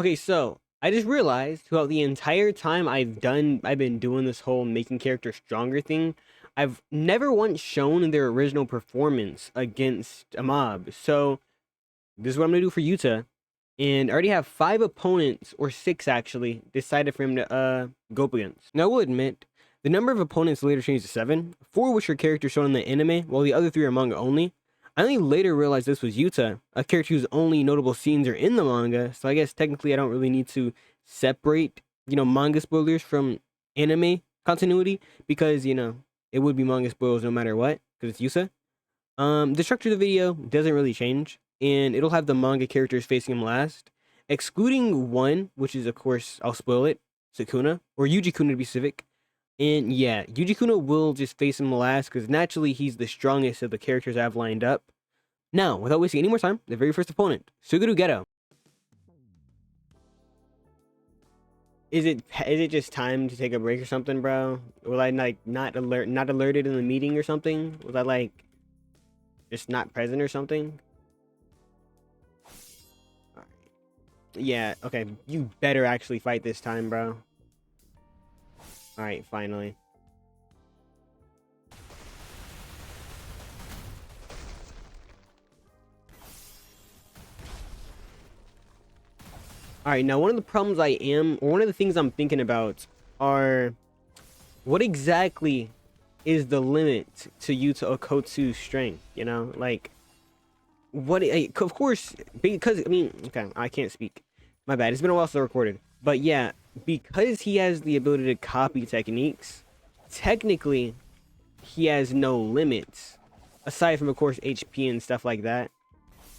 Okay, so I just realized throughout the entire time I've been doing this whole making characters stronger thing, I've never once shown their original performance against a mob. So this is what I'm gonna do for Yuta. And I already have 5 opponents, or 6 actually, decided for him to go up against. Now I will admit, the number of opponents later changed to 7, 4 which are characters shown in the anime, while the other 3 are manga only. I only later realized this was Yuta, a character whose only notable scenes are in the manga, so I guess technically I don't really need to separate, manga spoilers from anime continuity, because, it would be manga spoilers no matter what, because it's Yuta. The structure of the video doesn't really change, and it'll have the manga characters facing him last, excluding one, which is, of course, I'll spoil it, Sukuna, or Yuji-kun to be specific. And yeah, Yuji-kun will just face him last, because naturally he's the strongest of the characters I've lined up. Now, without wasting any more time, the very first opponent, Suguru Geto. Is it just time to take a break or something, bro? Was I not alerted in the meeting or something? Was I just not present or something? Alright. Yeah, okay. You better actually fight this time, bro. Alright, finally. Alright, now one of the problems one of the things I'm thinking about are what exactly is the limit to Yuta Okotsu's strength, of course, because, okay, I can't speak. My bad, it's been a while since I recorded. But yeah, because he has the ability to copy techniques, technically, he has no limits. Aside from, of course, HP and stuff like that.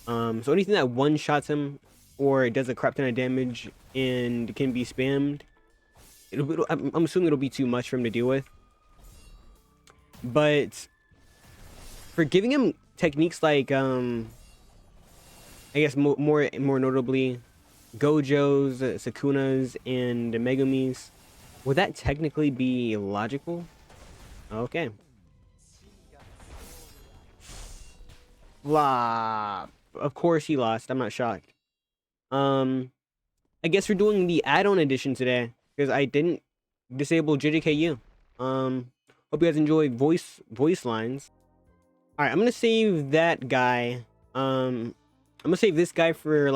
So anything that one-shots him, or does a crap ton of damage and can be spammed, I'm assuming it'll be too much for him to deal with. But for giving him techniques like, I guess more notably, Gojo's, Sukuna's, and Megumi's, would that technically be logical? Okay. Blah. Of course he lost. I'm not shocked. I guess we're doing the add-on edition today, because I didn't disable JJKU. Hope you guys enjoy voice lines. Alright, I'm gonna save that guy. I'm gonna save this guy for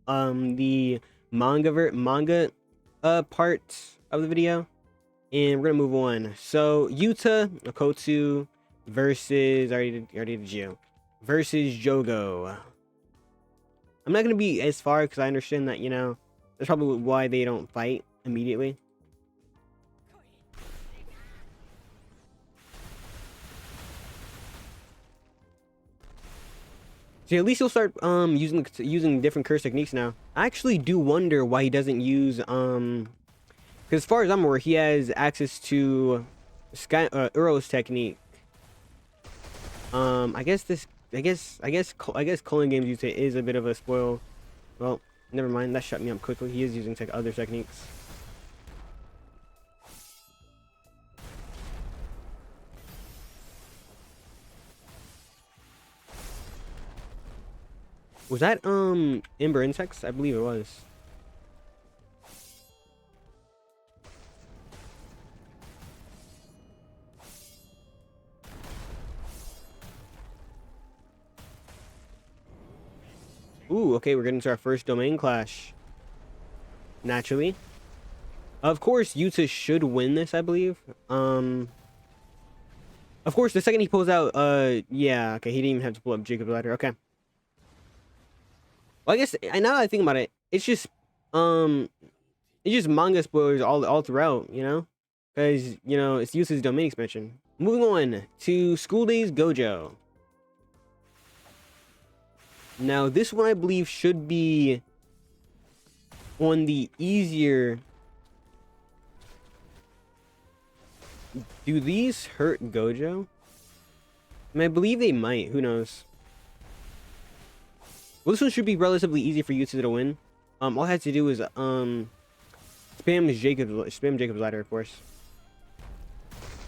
the manga part of the video. And we're gonna move on. So Yuta Okotsu versus I already did Gio. Versus Jogo. I'm not gonna be as far because I understand that, that's probably why they don't fight immediately. So at least he'll start using different curse techniques now. I actually do wonder why he doesn't use because as far as I'm aware, he has access to Uro's technique. I guess Culling Games use it is a bit of a spoil. Well, never mind. That shut me up quickly. He is using other techniques. Was that Ember Insects? I believe it was. Ooh, okay, we're getting to our first domain clash. Naturally. Of course, Yuta should win this, I believe. Of course, the second he pulls out, yeah, okay, he didn't even have to pull up Jacob's Ladder, okay. Well, I guess, now that I think about it, it's just manga spoilers all throughout, Because, it's Yuta's domain expansion. Moving on to School Days Gojo. Now, this one I believe should be on the easier. Do these hurt Gojo? I believe they might. Who knows? Well, this one should be relatively easy for Yuta to win. All I have to do is spam Jacob's Ladder, of course.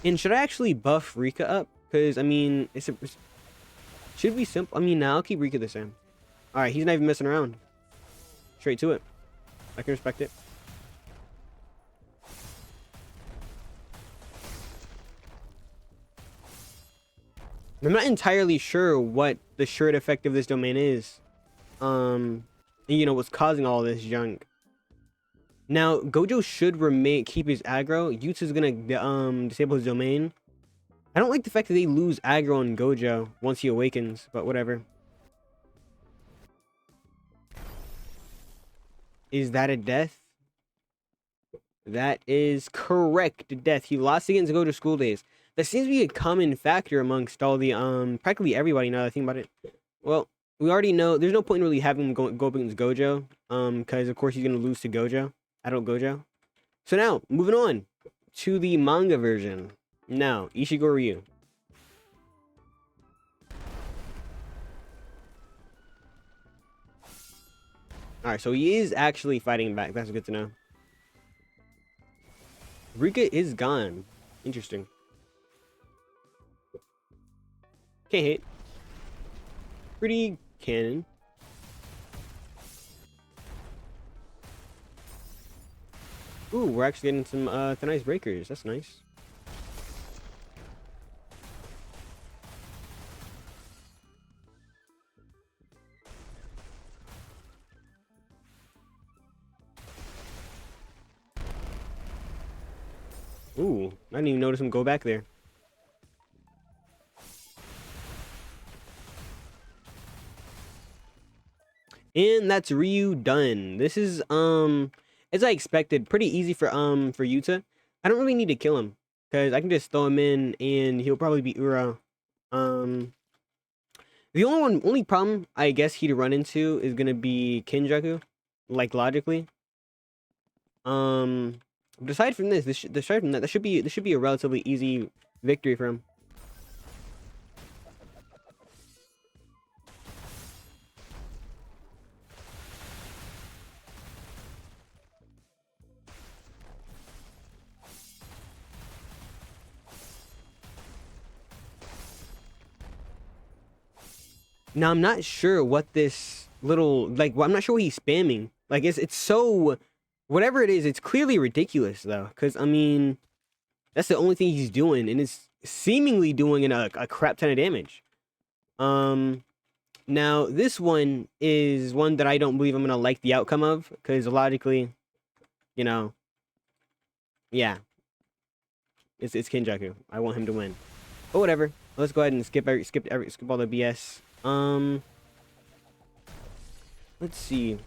And should I actually buff Rika up? Because should be simple. Nah, I'll keep Rika the same. Alright, he's not even messing around. Straight to it. I can respect it. I'm not entirely sure what the short effect of this domain is. You know, what's causing all this junk. Now, Gojo should keep his aggro. Yuta's gonna disable his domain. I don't like the fact that they lose aggro on Gojo once he awakens, but whatever. Is that a death? That is correct. Death. He lost against Gojo school days. That seems to be a common factor amongst all the practically everybody now that I think about it. Well, we already know there's no point in really having him go up against Gojo. Because of course he's gonna lose to Gojo. Adult Gojo. So now, moving on to the manga version. Now, Ichigo Ryu. Alright, so he is actually fighting back. That's good to know. Rika is gone. Interesting. Can't hit. Pretty canon. Ooh, we're actually getting some nice breakers. That's nice. Ooh, I didn't even notice him go back there. And that's Ryu done. This is as I expected, pretty easy for Yuta. I don't really need to kill him because I can just throw him in and he'll probably be Uro. The only problem I guess he'd run into is gonna be Kenjaku, like logically. But aside from this, aside from that, this should be a relatively easy victory for him. Now I'm not sure what this little I'm not sure what he's spamming. Like it's so whatever it is, it's clearly ridiculous though. Cause I mean, that's the only thing he's doing, and it's seemingly doing a crap ton of damage. Now this one is one that I don't believe I'm gonna like the outcome of, because logically, you know, yeah, it's Kenjaku. I want him to win, but whatever. Let's go ahead and skip all the BS. Let's see.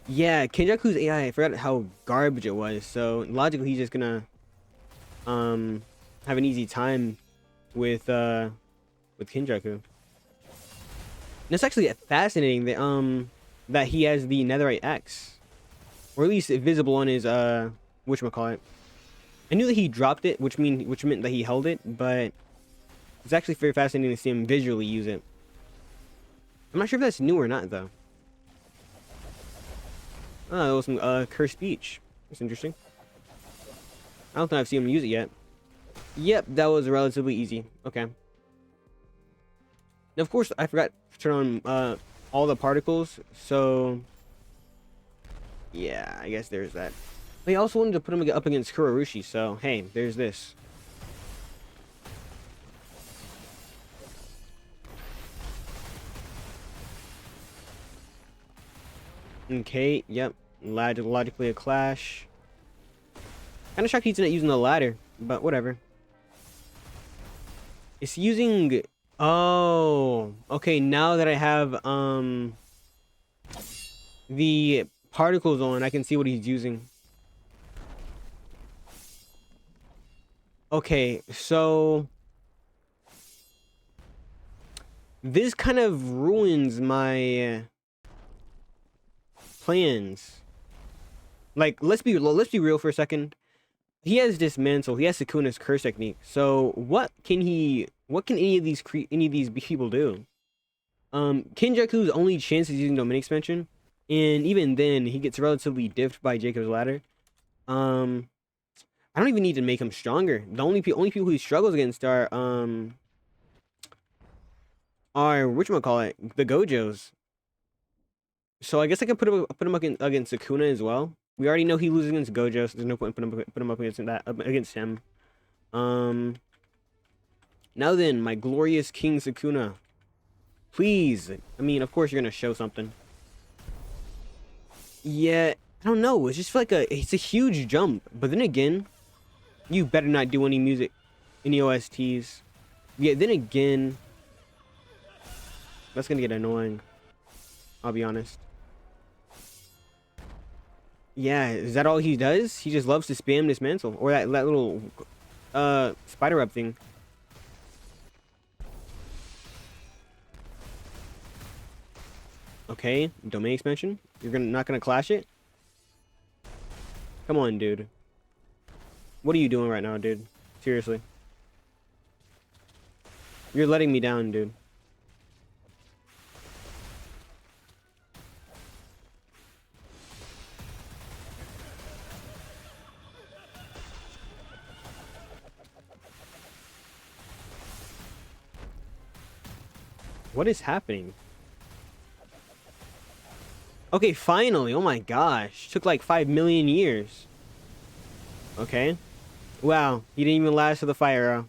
Yeah, Kenjaku's AI, I forgot how garbage it was. So logically, he's just gonna have an easy time with Kenjaku. And it's actually fascinating that that he has the Netherite axe, or at least visible on his whatchamacallit. I knew that he dropped it, which meant that he held it, but it's actually very fascinating to see him visually use it. I'm not sure if that's new or not, though. Oh, that was some cursed speech. That's interesting. I don't think I've seen him use it yet. Yep, that was relatively easy. Okay. Now, of course, I forgot to turn on all the particles, so yeah, I guess there's that. But I also wanted to put him up against Kurushi, so hey, there's this. Okay, yep. Logically a clash. Kinda shocked he's not using the ladder, but whatever. It's using... Oh, okay, now that I have the particles on, I can see what he's using. Okay, so this kind of ruins my plans. Like, let's be real for a second. He has Dismantle. He has Sukuna's curse technique. So what can any of these people do? Kenjaku's only chance is using domain expansion, and even then he gets relatively diffed by Jacob's ladder. I don't even need to make him stronger. The only people he struggles against are whatchamacallit, the Gojos. So I guess I can put him against Sukuna as well. We already know he loses against Gojo, so there's no point in put him up against that against him. Now then, my glorious King Sukuna. Please. I mean, of course you're gonna show something. Yeah, I don't know. It's just like it's a huge jump. But then again, you better not do any music, any OSTs. Yeah, then again, that's gonna get annoying. I'll be honest. Yeah, is that all he does? He just loves to spam dismantle, or that little spider web thing. Okay, domain expansion. You're not gonna clash it? Come on, dude. What are you doing right now, dude? Seriously. You're letting me down, dude. What is happening? Okay, finally. Oh my gosh. Took like 5 million years. Okay. Wow. He didn't even last to the fire arrow.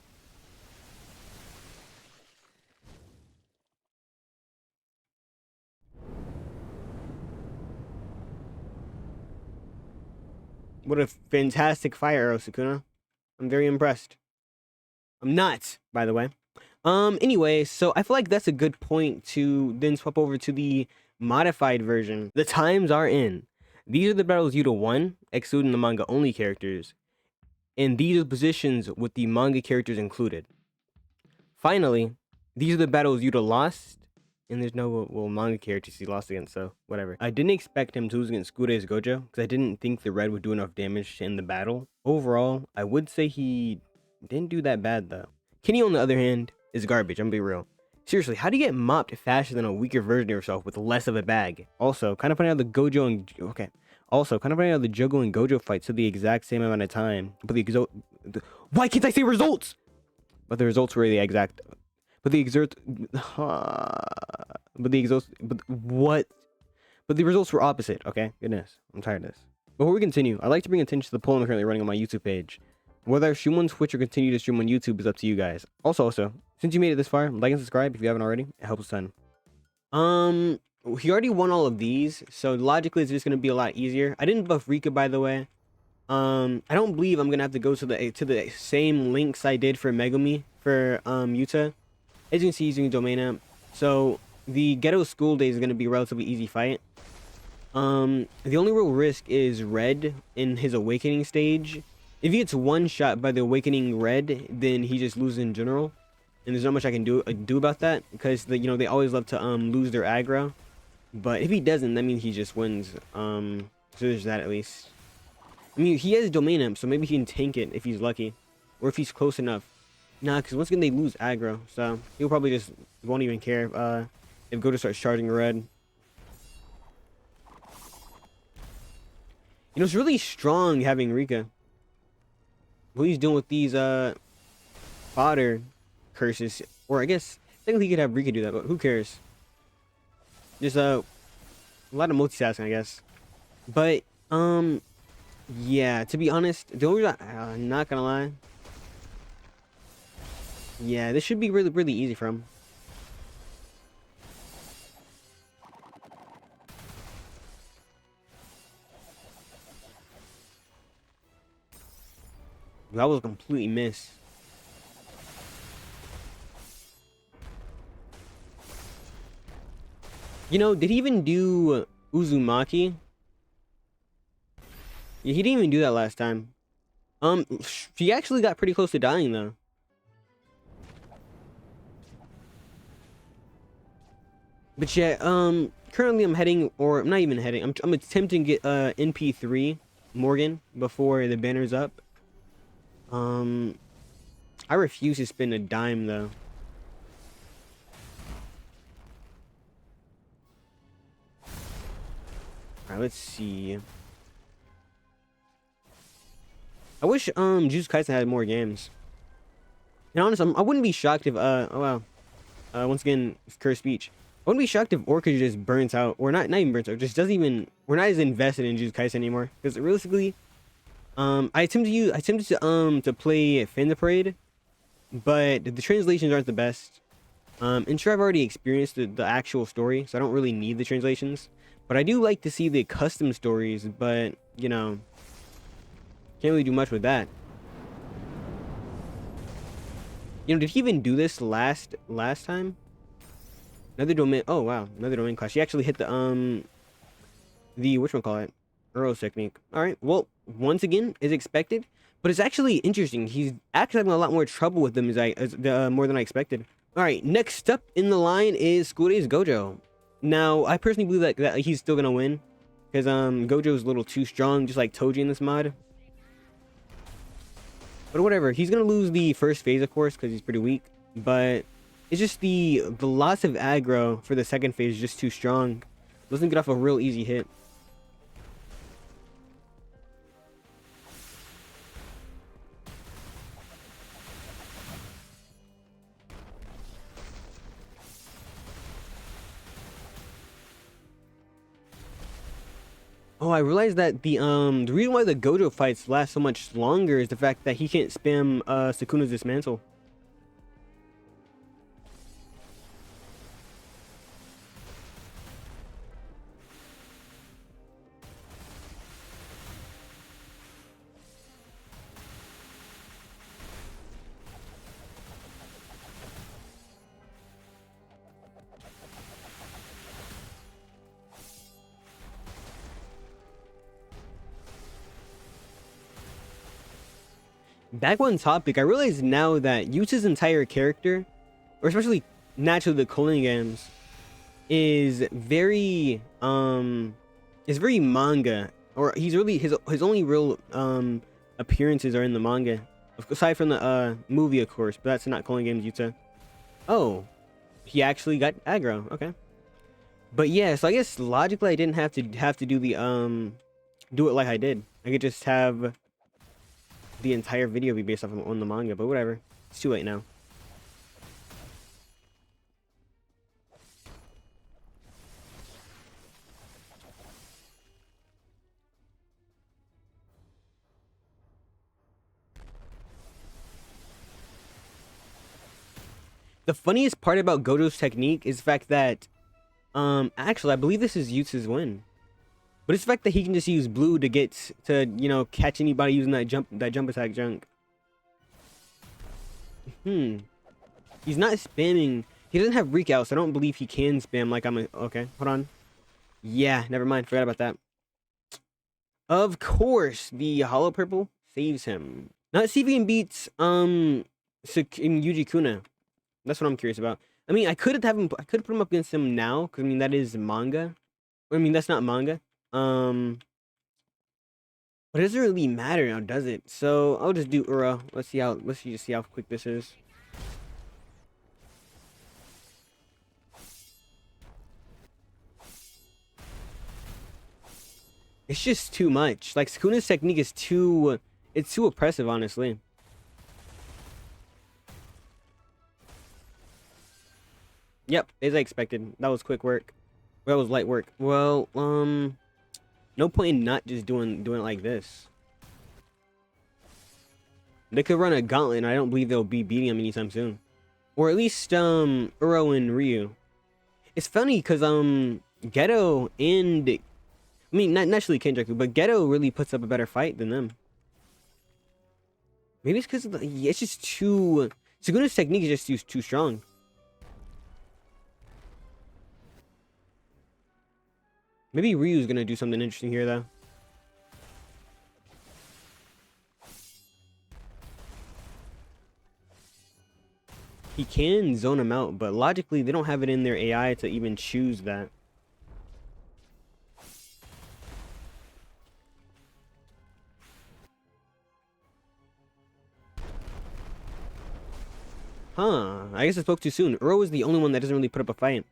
What a fantastic fire arrow, Sukuna. I'm very impressed. I'm not, by the way. Anyway, so I feel like that's a good point to then swap over to the modified version. The times are in. These are the battles Yuta won, excluding the manga only characters. And these are the positions with the manga characters included. Finally, these are the battles Yuta lost. And there's no, well, manga characters he lost against, so whatever. I didn't expect him to lose against Skure's Gojo, because I didn't think the red would do enough damage to end the battle. Overall, I would say he didn't do that bad, though. Kenny, on the other hand, is garbage, I'm gonna be real. Seriously, how do you get mopped faster than a weaker version of yourself with less of a bag? Also, kind of funny how the Gojo and... Okay. Also, kind of funny how the Jogo and Gojo fights took the exact same amount of time. But why can't I say results? But the results were the exact... But the results were opposite. Okay, goodness, I'm tired of this. Before we continue, I'd like to bring attention to the poll I'm currently running on my YouTube page. Whether I stream on Twitch or continue to stream on YouTube is up to you guys. Also, since you made it this far, like and subscribe if you haven't already. It helps a ton. He already won all of these, so logically it's just gonna be a lot easier. I didn't buff Rika, by the way. I don't believe I'm gonna have to go to the same links I did for Megumi for Yuta. As you can see, he's using domain amp. So the ghetto school day is going to be a relatively easy fight. The only real risk is red in his awakening stage. If he gets one shot by the awakening red, then he just loses in general. And there's not much I can do about that, because they always love to lose their aggro. But if he doesn't, that means he just wins. So there's that at least. I mean, he has domain amp, so maybe he can tank it if he's lucky, or if he's close enough. Nah, because once again they lose aggro, so he'll probably just won't even care if Gojo starts charging red. You know, it's really strong having Rika. What he's doing with these fodder curses, or I guess technically he could have Rika do that, but who cares? Just a lot of multitasking, I guess. But yeah, to be honest, the only reason I'm not gonna lie. Yeah, this should be really, really easy for him. That was a complete miss. You know, did he even do Uzumaki? Yeah, he didn't even do that last time. She actually got pretty close to dying, though. But yeah, currently I'm heading, or I'm not even heading, I'm attempting to get NP3 Morgan before the banner's up. I refuse to spend a dime though. Alright, let's see. I wish Jujutsu Kaisen had more games. And honestly, I wouldn't be shocked if oh wow. Once again, cursed speech. I wouldn't be shocked if Orca just burns out, or not even burns out, just doesn't even. We're not as invested in Jujutsu Kaisen anymore because realistically, I attempted to play Fin the Parade, but the translations aren't the best. And sure, I've already experienced the actual story, so I don't really need the translations. But I do like to see the custom stories, but you know, can't really do much with that. You know, did he even do this last time? Another domain. Oh wow, another domain class. She actually hit the whatchamacallit, Earl's technique. All right. Well, once again, is expected, but it's actually interesting. He's actually having a lot more trouble with them more than I expected. All right. Next up in the line is School Days Gojo. Now, I personally believe that he's still gonna win because Gojo's a little too strong, just like Toji in this mod. But whatever. He's gonna lose the first phase, of course, because he's pretty weak. But it's just the loss of aggro for the second phase is just too strong. Doesn't get off a real easy hit. Oh, I realized that the reason why the Gojo fights last so much longer is the fact that he can't spam Sukuna's dismantle. Back on topic, I realize now that Yuta's entire character, or especially naturally the Culling Games, is very manga. Or he's really his only real appearances are in the manga. Aside from the movie, of course, but that's not Culling Games Yuta. Oh, he actually got aggro. Okay. But yeah, so I guess logically I didn't have to do the do it like I did. I could just have the entire video be based off on the manga, but whatever. It's too late now. The funniest part about Gojo's technique is the fact that actually I believe this is Yuta's win. But it's the fact that he can just use blue to get to, you know, catch anybody using that jump attack junk. He's not spamming. He doesn't have Reek out, so I don't believe he can spam like okay, hold on. Yeah, never mind. Forgot about that. Of course, the Hollow Purple saves him. Now let's see if he can beat Yuji Kuna. That's what I'm curious about. I mean, I could put him up against him now, because I mean that is manga. I mean that's not manga. But it doesn't really matter now, does it? So I'll just do Ura. Let's just see how quick this is. It's just too much. Like Sukuna's technique is it's too oppressive, honestly. Yep, as I expected. That was quick work. That was light work. Well, no point in not just doing it like this. They could run a Gauntlet, and I don't believe they'll be beating him anytime soon. Or at least, Uro and Ryu. It's funny, because, Geto and... I mean, not naturally Kenjaku, but Geto really puts up a better fight than them. Maybe it's because it's just too... Sukuna's technique is just too strong. Maybe Ryu's gonna do something interesting here, though. He can zone him out, but logically, they don't have it in their AI to even choose that. Huh. I guess I spoke too soon. Uro is the only one that doesn't really put up a fight.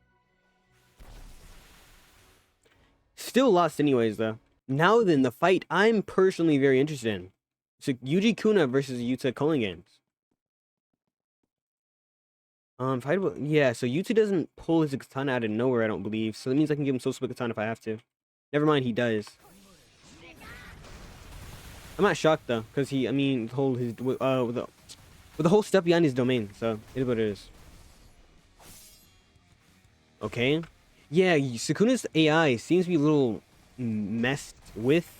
Still lost anyways, though. Now then, the fight I'm personally very interested in. So Yuji Kuna versus Yuta Culling Games. Yeah, so Yuta doesn't pull his katana out of nowhere, I don't believe. So that means I can give him Sosuke katana if I have to. Never mind, he does. I'm not shocked though, because I mean, hold his with the whole step behind his domain. So it is what it is. Okay. Yeah, Sukuna's AI seems to be a little messed with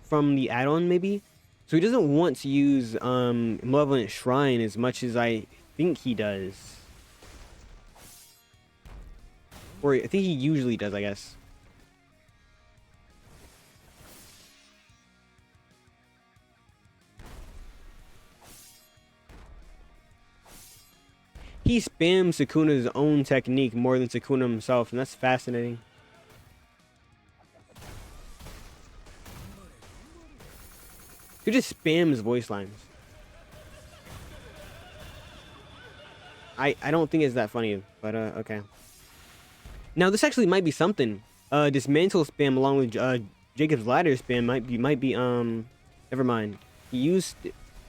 from the add-on, maybe. So he doesn't want to use Malevolent Shrine as much as I think he does. Or I think he usually does, I guess. He spams Sukuna's own technique more than Sukuna himself, and that's fascinating. He just spams voice lines. I don't think it's that funny, but okay. Now this actually might be something. Dismantle spam along with Jacob's ladder spam might be never mind. He used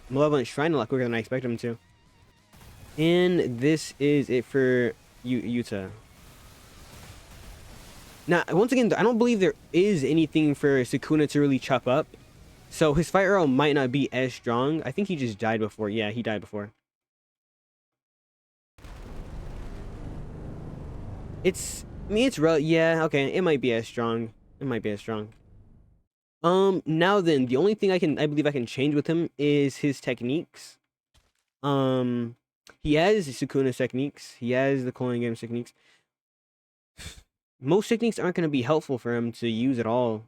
Malevolent Shrine a lot quicker than I expected him to. And this is it for Yuta. Now, once again, I don't believe there is anything for Sukuna to really chop up. So his fire arrow might not be as strong. I think he just died before. Yeah, he died before. I mean, yeah, okay, it might be as strong. It might be as strong. Now then, the only thing I believe I can change with him is his techniques. He has Sukuna's techniques. He has the Coin Game's techniques. Most techniques aren't going to be helpful for him to use at all.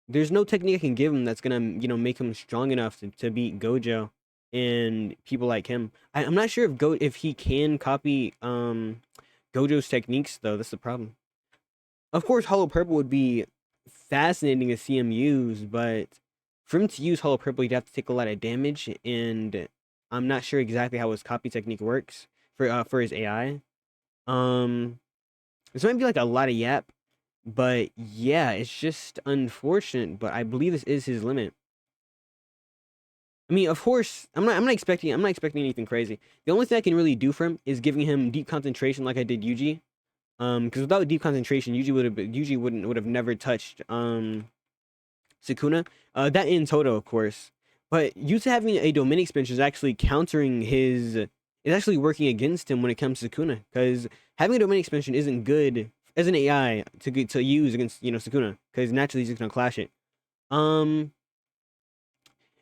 There's no technique I can give him that's going to, make him strong enough to beat Gojo and people like him. I'm not sure if he can copy Gojo's techniques, though. That's the problem. Of course, Hollow Purple would be fascinating to see him use, but for him to use Hollow Purple, he'd have to take a lot of damage, and I'm not sure exactly how his copy technique works for his AI. This might be like a lot of yap, but yeah, it's just unfortunate. But I believe this is his limit. I mean, of course, I'm not expecting anything crazy. The only thing I can really do for him is giving him deep concentration, like I did Yuji. Because without deep concentration, Yuji would have never touched Sukuna. That in Toto, of course. But Yuta having a domain expansion is actually countering his. It's actually working against him when it comes to Sukuna, because having a domain expansion isn't good as an AI to use against Sukuna, because naturally he's just gonna clash it.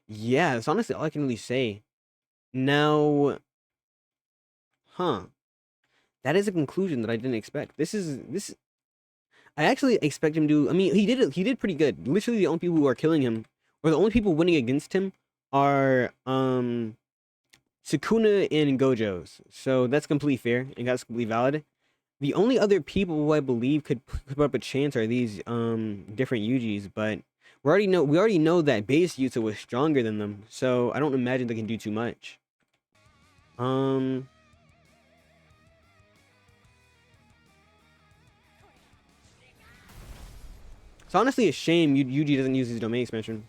Yeah, that's honestly all I can really say. Now, huh? That is a conclusion that I didn't expect. This. I actually expect him to. I mean, he did pretty good. Literally, the only people who are killing him, or the only people winning against him, are Sukuna and Gojo's. So that's completely fair and that's completely valid. The only other people who I believe could put up a chance are these different Yujis, but we already know that base Yuta was stronger than them, so I don't imagine they can do too much. It's honestly a shame Yuji doesn't use his domain expansion.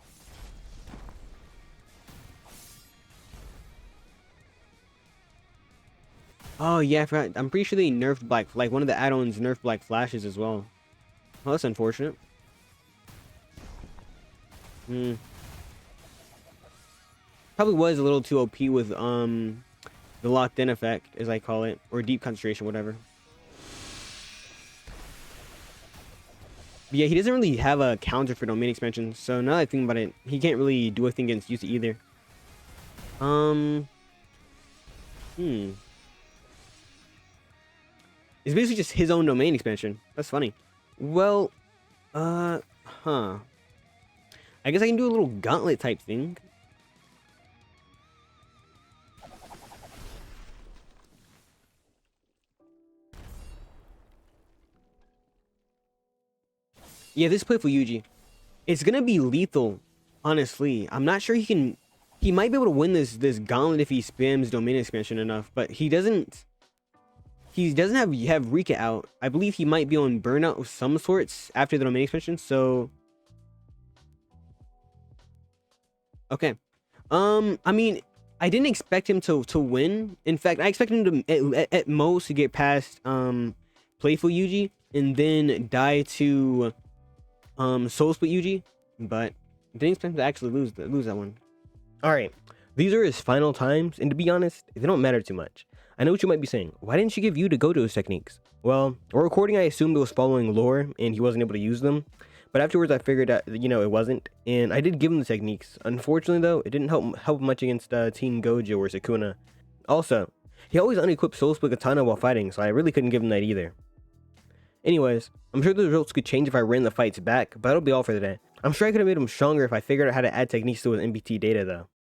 Oh yeah, I forgot. I'm pretty sure they nerfed like one of the add-ons nerfed Black Flashes as well. Well, that's unfortunate. Probably was a little too OP with the locked in effect, as I call it, or deep concentration, whatever. But yeah, he doesn't really have a counter for domain expansion, so now that I think about it, he can't really do a thing against Yuta either. It's basically just his own domain expansion. That's funny. Well, I guess I can do a little gauntlet type thing. Yeah, this play for Yuji. It's gonna be lethal, honestly. I'm not sure he can. He might be able to win this gauntlet if he spams domain expansion enough, but he doesn't. He doesn't have Rika out. I believe he might be on burnout of some sorts after the domain expansion. So, okay. I mean, I didn't expect him to win. In fact, I expected him to at most to get past Playful Yuji and then die to Soul Split Yuji, but didn't expect him to actually lose that one. Alright, these are his final times, and to be honest, they don't matter too much. I know what you might be saying. Why didn't you give Yuta Gojo's techniques? Well, while recording, I assumed it was following lore, and he wasn't able to use them. But afterwards, I figured out, it wasn't, and I did give him the techniques. Unfortunately, though, it didn't help much against Team Gojo or Sukuna. Also, he always unequipped Soul Split Katana while fighting, so I really couldn't give him that either. Anyways, I'm sure the results could change if I ran the fights back, but that'll be all for today. I'm sure I could have made him stronger if I figured out how to add techniques to his MBT data, though.